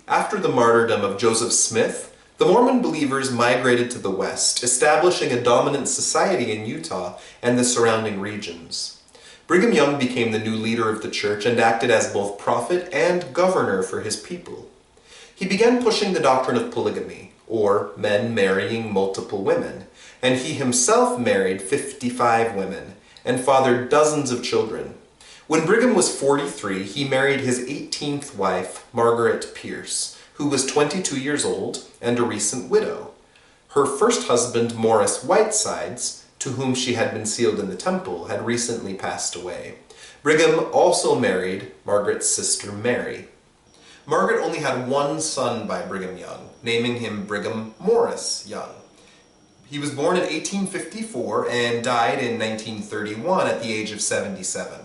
After the martyrdom of Joseph Smith, the Mormon believers migrated to the West, establishing a dominant society in Utah and the surrounding regions. Brigham Young became the new leader of the church and acted as both prophet and governor for his people. He began pushing the doctrine of polygamy, or men marrying multiple women, and he himself married 55 women and fathered dozens of children. When Brigham was 43, he married his 18th wife, Margaret Pierce, who was 22 years old and a recent widow. Her first husband, Morris Whitesides, to whom she had been sealed in the temple, had recently passed away. Brigham also married Margaret's sister Mary. Margaret only had one son by Brigham Young, naming him Brigham Morris Young. He was born in 1854 and died in 1931 at the age of 77.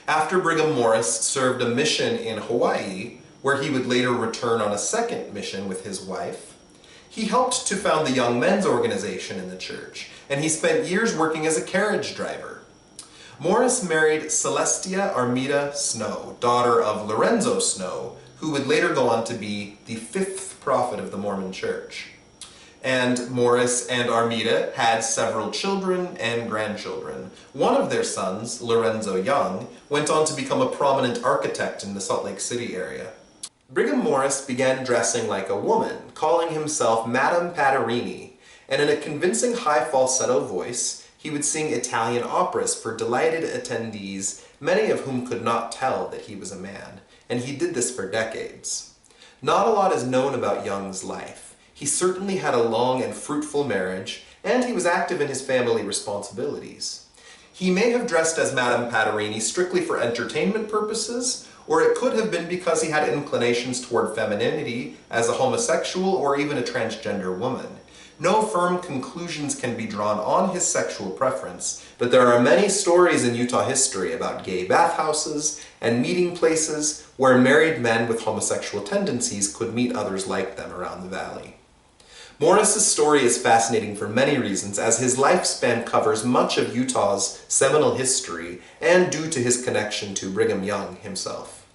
After Brigham Morris served a mission in Hawaii, where he would later return on a second mission with his wife, he helped to found the Young Men's Organization in the church, and he spent years working as a carriage driver. Morris married Celestia Armida Snow, daughter of Lorenzo Snow, who would later go on to be the fifth prophet of the Mormon Church. And Morris and Armida had several children and grandchildren. One of their sons, Lorenzo Young, went on to become a prominent architect in the Salt Lake City area. Brigham Morris began dressing like a woman, calling himself Madam Pattirini, and in a convincing high falsetto voice, he would sing Italian operas for delighted attendees, many of whom could not tell that he was a man, and he did this for decades. Not a lot is known about Young's life. He certainly had a long and fruitful marriage, and he was active in his family responsibilities. He may have dressed as Madam Pattirini strictly for entertainment purposes, or it could have been because he had inclinations toward femininity as a homosexual or even a transgender woman. No firm conclusions can be drawn on his sexual preference, but there are many stories in Utah history about gay bathhouses and meeting places where married men with homosexual tendencies could meet others like them around the valley. Morris's story is fascinating for many reasons, as his lifespan covers much of Utah's seminal history and due to his connection to Brigham Young himself.